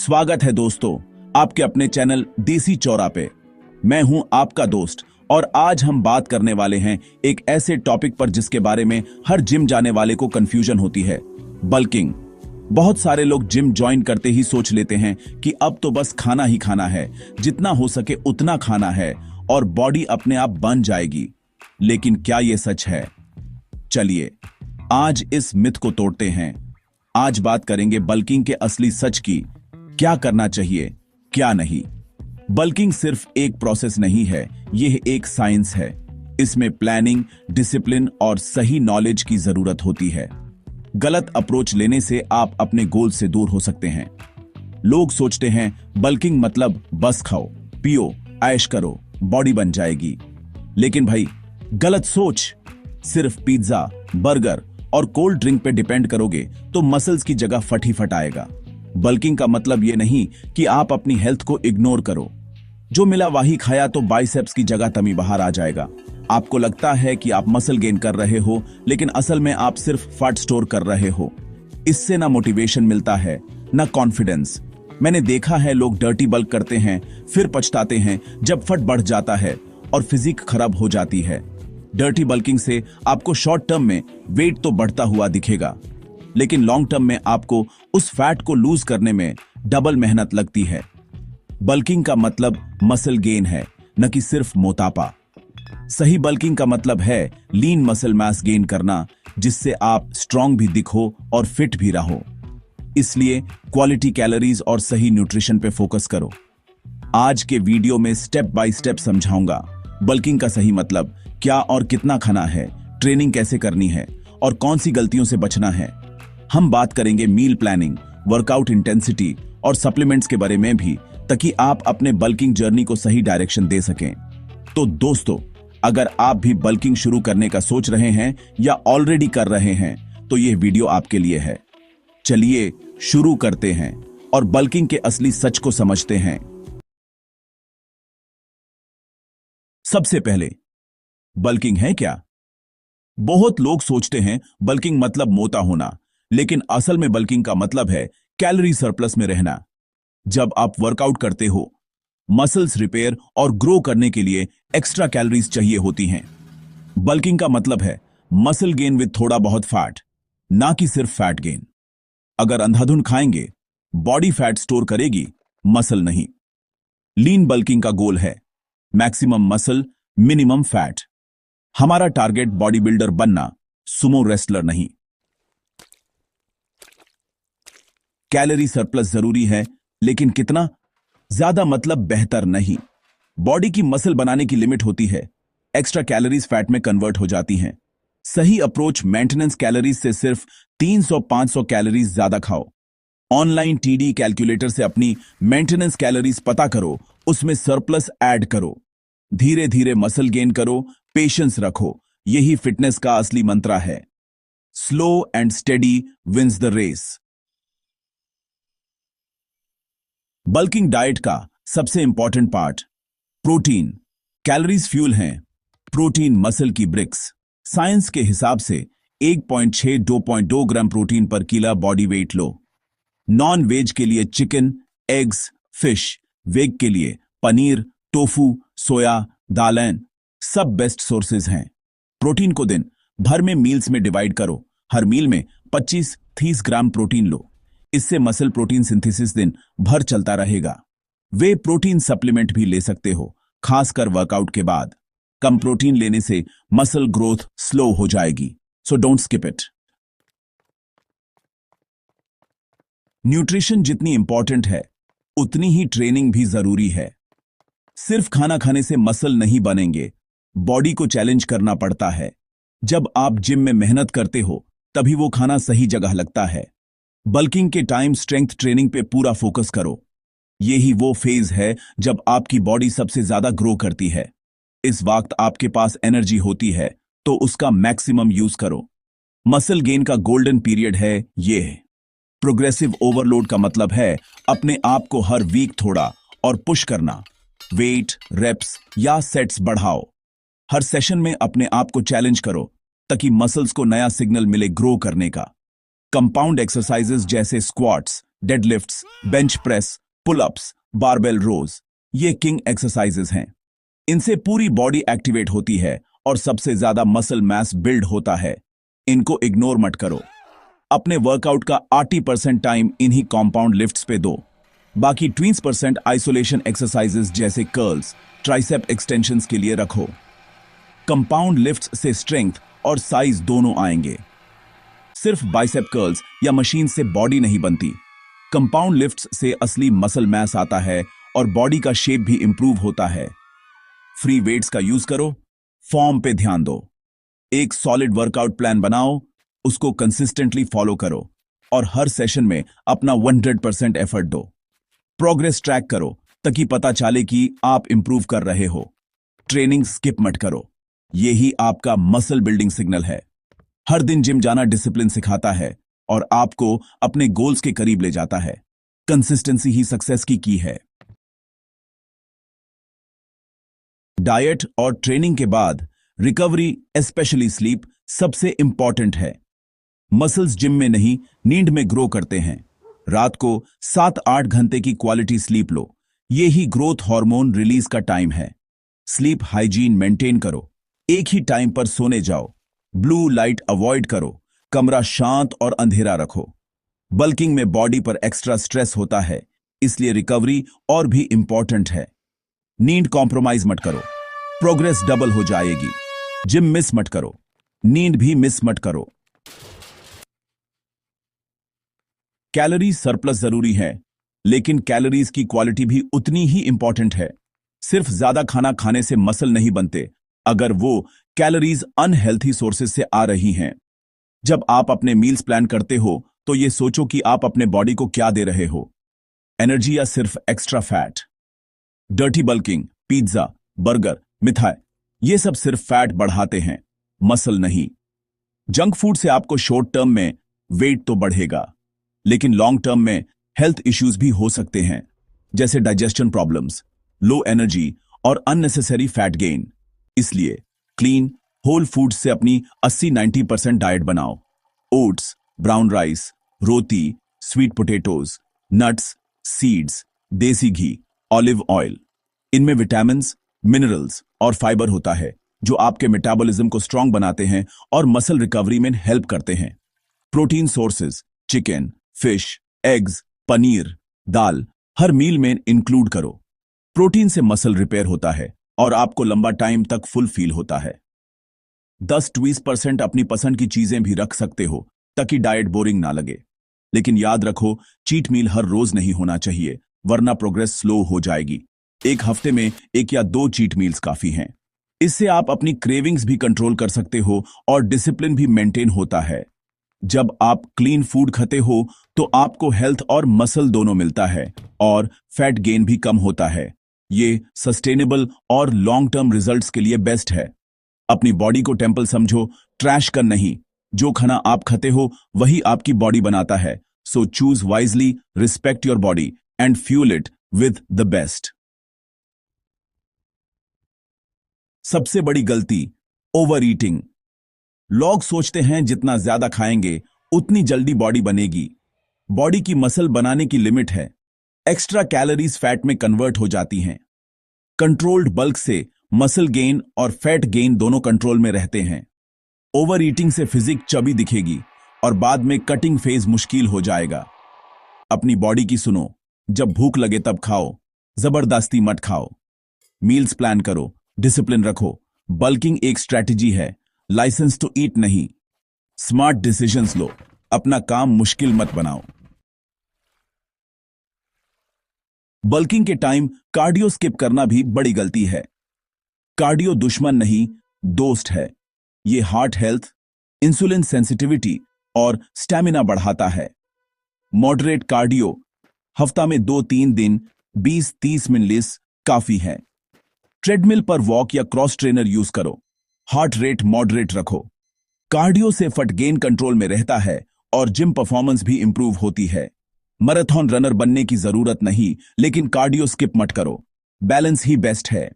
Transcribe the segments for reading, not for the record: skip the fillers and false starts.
स्वागत है दोस्तों आपके अपने चैनल देसी चौरा पे। मैं हूं आपका दोस्त और आज हम बात करने वाले हैं एक ऐसे टॉपिक पर जिसके बारे में हर जिम जाने वाले को कंफ्यूजन होती है, बल्किंग। बहुत सारे लोग जिम ज्वाइन करते ही सोच लेते हैं कि अब तो बस खाना ही खाना है, जितना हो सके उतना खाना है और बॉडी अपने आप बन जाएगी। लेकिन क्या यह सच है? चलिए आज इस मिथ को तोड़ते हैं। आज बात करेंगे बल्किंग के असली सच की, क्या करना चाहिए क्या नहीं। बल्किंग सिर्फ एक प्रोसेस नहीं है, यह एक साइंस है। इसमें प्लानिंग, डिसिप्लिन और सही नॉलेज की जरूरत होती है। गलत अप्रोच लेने से आप अपने गोल से दूर हो सकते हैं। लोग सोचते हैं बल्किंग मतलब बस खाओ पियो ऐश करो बॉडी बन जाएगी। लेकिन भाई गलत सोच। सिर्फ पिज्जा, बर्गर और कोल्ड ड्रिंक पे डिपेंड करोगे तो मसल्स की जगह फट ही फट आएगा। बल्किंग का मतलब यह नहीं कि आप अपनी हेल्थ को इग्नोर करो। जो मिला वही खाया तो बाइसेप्स की जगह तमी बाहर आ जाएगा। आपको लगता है कि आप मसल गेन कर रहे हो, लेकिन असल में आप सिर्फ फैट स्टोर कर रहे हो। इससे ना मोटिवेशन मिलता है ना कॉन्फिडेंस। मैंने देखा है लोग डर्टी बल्क करते हैं फिर पछताते हैं जब फट बढ़ जाता है और फिजिक खराब हो जाती है। डर्टी बल्किंग से आपको शॉर्ट टर्म में वेट तो बढ़ता हुआ दिखेगा, लेकिन लॉन्ग टर्म में आपको उस फैट को लूज करने में डबल मेहनत लगती है। बल्किंग का मतलब मसल गेन है, न कि सिर्फ मोटापा। सही बल्किंग का मतलब है लीन मसल मास गेन करना, जिससे आप स्ट्रांग भी दिखो और फिट भी रहो। इसलिए क्वालिटी कैलोरीज और सही न्यूट्रिशन पे फोकस करो। आज के वीडियो में स्टेप बाय स्टेप समझाऊंगा बल्किंग का सही मतलब, क्या और कितना खाना है, ट्रेनिंग कैसे करनी है और कौन सी गलतियों से बचना है। हम बात करेंगे मील प्लानिंग, वर्कआउट इंटेंसिटी और सप्लीमेंट्स के बारे में भी, ताकि आप अपने बल्किंग जर्नी को सही डायरेक्शन दे सकें। तो दोस्तों, अगर आप भी बल्किंग शुरू करने का सोच रहे हैं या ऑलरेडी कर रहे हैं तो यह वीडियो आपके लिए है। चलिए शुरू करते हैं और बल्किंग के असली सच को समझते हैं। सबसे पहले, बल्किंग है क्या? बहुत लोग सोचते हैं बल्किंग मतलब मोटा होना, लेकिन असल में बल्किंग का मतलब है कैलोरी सरप्लस में रहना। जब आप वर्कआउट करते हो, मसल्स रिपेयर और ग्रो करने के लिए एक्स्ट्रा कैलोरीज चाहिए होती हैं। बल्किंग का मतलब है मसल गेन विद थोड़ा बहुत फैट, ना कि सिर्फ फैट गेन। अगर अंधाधुन खाएंगे, बॉडी फैट स्टोर करेगी, मसल नहीं। लीन बल्किंग का गोल है मैक्सिमम मसल, मिनिमम फैट। हमारा टारगेट बॉडी बिल्डर बनना, सुमो रेसलर नहीं। कैलोरी सरप्लस जरूरी है, लेकिन कितना? ज्यादा मतलब बेहतर नहीं। बॉडी की मसल बनाने की लिमिट होती है, एक्स्ट्रा कैलोरीज फैट में कन्वर्ट हो जाती हैं। सही अप्रोच मेंटेनेंस कैलोरीज से सिर्फ 300-500 कैलोरीज ज्यादा खाओ। ऑनलाइन टीडी कैलकुलेटर से अपनी मेंटेनेंस कैलोरीज पता करो, उसमें सरप्लस ऐड करो। धीरे धीरे मसल गेन करो, पेशेंस रखो। यही फिटनेस का असली मंत्र है। Slow and steady wins the race. Bulking diet का सबसे important part, protein. Calories fuel हैं, प्रोटीन मसल की ब्रिक्स। साइंस के हिसाब से 1.6-2.2 ग्राम प्रोटीन पर किलो बॉडी वेट लो। नॉन वेज के लिए चिकन, एग्स, फिश। वेज के लिए पनीर, टोफू, सोया, दालें सब बेस्ट सोर्सेज हैं। प्रोटीन को दिन भर में मील्स में डिवाइड करो। हर मील में 25-30 ग्राम प्रोटीन लो। इससे मसल प्रोटीन सिंथेसिस दिन भर चलता रहेगा। वे प्रोटीन सप्लीमेंट भी ले सकते हो, खासकर वर्कआउट के बाद। कम प्रोटीन लेने से मसल ग्रोथ स्लो हो जाएगी, so don't skip it. Nutrition जितनी इंपॉर्टेंट है, उतनी ही ट्रेनिंग भी जरूरी है। सिर्फ खाना खाने से मसल नहीं बनेंगे, बॉडी को चैलेंज करना पड़ता है। जब आप जिम में मेहनत करते हो, तभी वो खाना सही जगह लगता है। बल्किंग के टाइम स्ट्रेंथ ट्रेनिंग पे पूरा फोकस करो। यही वो फेज है जब आपकी बॉडी सबसे ज्यादा ग्रो करती है। इस वक्त आपके पास एनर्जी होती है, तो उसका मैक्सिमम यूज करो। मसल गेन का गोल्डन पीरियड है ये। प्रोग्रेसिव ओवरलोड का मतलब है अपने आप को हर वीक थोड़ा और पुश करना। वेट, रेप्स या सेट्स बढ़ाओ। हर सेशन में अपने आप को चैलेंज करो, ताकि मसल्स को नया सिग्नल मिले ग्रो करने का। कंपाउंड एक्सरसाइजेस जैसे squats, deadlifts, bench press, pull-ups, barbell rows, ये किंग एक्सरसाइजेज हैं। इनसे पूरी बॉडी एक्टिवेट होती है और सबसे ज्यादा मसल मास बिल्ड होता है। इनको इग्नोर मत करो। अपने वर्कआउट का 80% टाइम इन्हीं कॉम्पाउंड लिफ्ट्स पे दो। बाकी 20% आइसोलेशन एक्सरसाइजेज जैसे कर्ल्स, ट्राइसेप एक्सटेंशंस के लिए रखो। कंपाउंड लिफ्ट्स से स्ट्रेंथ और साइज दोनों आएंगे। सिर्फ बाइसेप कर्ल्स या मशीन से बॉडी नहीं बनती। कंपाउंड लिफ्ट्स से असली मसल मास आता है और बॉडी का शेप भी इंप्रूव होता है। फ्री वेट्स का यूज करो, फॉर्म पे ध्यान दो। एक सॉलिड वर्कआउट प्लान बनाओ, उसको कंसिस्टेंटली फॉलो करो और हर सेशन में अपना 100% एफर्ट दो। प्रोग्रेस ट्रैक करो ताकि पता चले कि आप इंप्रूव कर रहे हो। ट्रेनिंग स्किप मत करो, यही आपका मसल बिल्डिंग सिग्नल है। हर दिन जिम जाना डिसिप्लिन सिखाता है और आपको अपने गोल्स के करीब ले जाता है। कंसिस्टेंसी ही सक्सेस की की है। डाइट और ट्रेनिंग के बाद रिकवरी, स्पेशली स्लीप, सबसे इंपॉर्टेंट है। मसल्स जिम में नहीं, नींद में ग्रो करते हैं। रात को 7-8 घंटे की क्वालिटी स्लीप लो, यही ग्रोथ हार्मोन रिलीज का टाइम है। स्लीप हाइजीन मेंटेन करो, एक ही टाइम पर सोने जाओ। ब्लू लाइट अवॉइड करो, कमरा शांत और अंधेरा रखो। बल्किंग में बॉडी पर एक्स्ट्रा स्ट्रेस होता है, इसलिए रिकवरी और भी इंपॉर्टेंट है। नींद कॉम्प्रोमाइज मत करो, प्रोग्रेस डबल हो जाएगी। जिम मिस मत करो, नींद भी मिस मत करो। कैलोरीज सरप्लस जरूरी है, लेकिन कैलोरीज की क्वालिटी भी उतनी ही इंपॉर्टेंट है। सिर्फ ज्यादा खाना खाने से मसल नहीं बनते, अगर वो कैलोरीज अनहेल्थी सोर्सेज से आ रही हैं। जब आप अपने मील्स प्लान करते हो तो ये सोचो कि आप अपने बॉडी को क्या दे रहे हो, एनर्जी या सिर्फ extra fat. Dirty bulking, pizza, burger, मिठाई, ये सब सिर्फ फैट बढ़ाते हैं, मसल नहीं। जंक फूड से आपको शॉर्ट टर्म में वेट तो बढ़ेगा, लेकिन लॉन्ग टर्म में हेल्थ इश्यूज भी हो सकते हैं, जैसे डाइजेशन प्रॉब्लम्स, लो एनर्जी और अननेसेसरी फैट गेन। इसलिए क्लीन होल फूड से अपनी 80-90% डाइट बनाओ। ओट्स, ब्राउन राइस, रोटी, स्वीट पोटैटोज, नट्स, सीड्स, देसी घी, ऑलिव ऑयल, इनमें विटामिन्स, मिनरल्स और फाइबर होता है जो आपके मेटाबॉलिज्म को स्ट्रांग बनाते हैं और मसल रिकवरी में हेल्प करते हैं। Protein sources, chicken, fish, eggs, paneer, दाल हर मील में इंक्लूड करो। प्रोटीन से मसल रिपेयर होता है और आपको लंबा टाइम तक फुल फील होता है। 10-20% अपनी पसंद की चीजें भी रख सकते हो ताकि डाइट बोरिंग ना लगे, लेकिन याद रखो चीट मील हर रोज नहीं होना चाहिए, वरना प्रोग्रेस स्लो हो जाएगी। एक हफ्ते में 1 या 2 चीट मील्स काफी हैं। इससे आप अपनी क्रेविंग्स भी कंट्रोल कर सकते हो और डिसिप्लिन भी मेंटेन होता है। जब आप क्लीन फूड खाते हो तो आपको हेल्थ और मसल दोनों मिलता है और फैट गेन भी कम होता है। ये सस्टेनेबल और लॉन्ग टर्म रिजल्ट्स के लिए बेस्ट है। अपनी बॉडी को टेम्पल समझो, ट्रैश कर नहीं। जो खाना आप खाते हो वही आपकी बॉडी बनाता है। So choose wisely, respect your body and fuel it with the best. सबसे बड़ी गलती, ओवर ईटिंग। लोग सोचते हैं जितना ज्यादा खाएंगे उतनी जल्दी बॉडी बनेगी। बॉडी की मसल बनाने की लिमिट है। एक्स्ट्रा कैलोरीज फैट में कन्वर्ट हो जाती हैं। कंट्रोल्ड बल्क से मसल गेन और फैट गेन दोनों कंट्रोल में रहते हैं। ओवर ईटिंग से फिजिक चबी दिखेगी और बाद में कटिंग फेज मुश्किल हो जाएगा। अपनी बॉडी की सुनो, जब भूख लगे तब खाओ, जबरदस्ती मत खाओ। मील्स प्लान करो, डिसिप्लिन रखो। बल्किंग एक स्ट्रैटेजी है, लाइसेंस टू ईट नहीं। स्मार्ट डिसीजंस लो, अपना काम मुश्किल मत बनाओ। बल्किंग के टाइम कार्डियो स्किप करना भी बड़ी गलती है। कार्डियो दुश्मन नहीं, दोस्त है। ये हार्ट हेल्थ, इंसुलिन सेंसिटिविटी और स्टैमिना बढ़ाता है। मॉडरेट कार्डियो, हफ्ता में 2-3 दिन 20-30 मिनट काफी है। ट्रेडमिल पर वॉक या क्रॉस ट्रेनर यूज करो। हार्ट रेट मॉडरेट रखो। कार्डियो से फट गेन कंट्रोल में रहता है और जिम परफॉर्मेंस भी इंप्रूव होती है। मैराथन रनर बनने की जरूरत नहीं, लेकिन कार्डियो स्किप मत करो। बैलेंस ही बेस्ट है।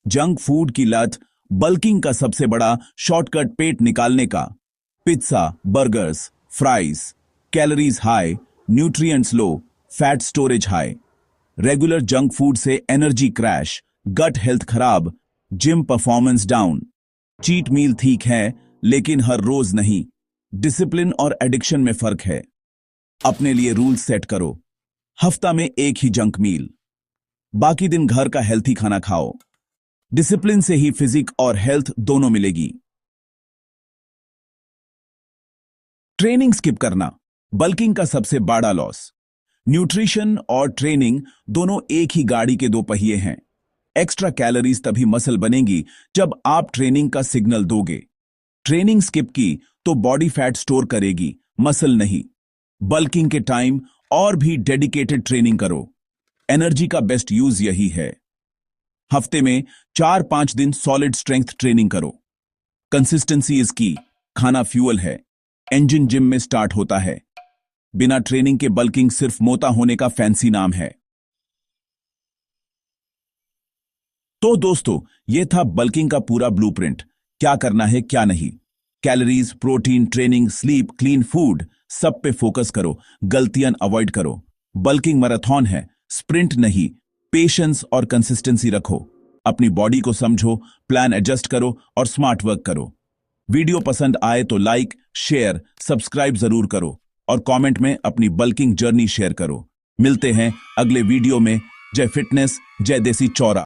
जंक फूड की लत बल्किंग का सबसे बड़ा शॉर्टकट पेट निकालने का। Pizza, burgers, fries, calories high, nutrients low, fat storage high. Regular junk food से एनर्जी क्रैश, गट हेल्थ खराब, gym performance down. Cheat meal ठीक है, लेकिन हर रोज नहीं। डिसिप्लिन और एडिक्शन में फर्क है। अपने लिए रूल सेट करो। हफ्ता में एक ही जंक मील, बाकी दिन घर का हेल्थी खाना खाओ। डिसिप्लिन से ही फिजिक और हेल्थ दोनों मिलेगी। ट्रेनिंग स्किप करना बल्किंग का सबसे बड़ा लॉस। न्यूट्रिशन और ट्रेनिंग दोनों एक ही गाड़ी के दो पहिए हैं। एक्स्ट्रा कैलोरीज तभी मसल बनेगी जब आप ट्रेनिंग का सिग्नल दोगे। ट्रेनिंग स्किप की तो बॉडी फैट स्टोर करेगी, मसल नहीं। बल्किंग के टाइम और भी डेडिकेटेड ट्रेनिंग करो। एनर्जी का बेस्ट यूज यही है। हफ्ते में 4-5 दिन सॉलिड स्ट्रेंथ ट्रेनिंग करो। कंसिस्टेंसी इज की। खाना फ्यूल है, इंजन जिम में स्टार्ट होता है। बिना ट्रेनिंग के बल्किंग सिर्फ मोटा होने का फैंसी नाम है। तो दोस्तों, यह था बल्किंग का पूरा ब्लूप्रिंट। क्या करना है क्या नहीं। Calories, protein, training, sleep, clean food, सब पे फोकस करो। गलतियां अवॉइड करो। बल्किंग मैराथन है, स्प्रिंट नहीं। पेशेंस और कंसिस्टेंसी रखो। अपनी बॉडी को समझो, प्लान एडजस्ट करो और स्मार्ट वर्क करो। वीडियो पसंद आए तो लाइक, शेयर, सब्सक्राइब जरूर करो और कमेंट में अपनी बल्किंग जर्नी शेयर करो। मिलते हैं अगले वीडियो में। जय फिटनेस, जय देसी चौरा।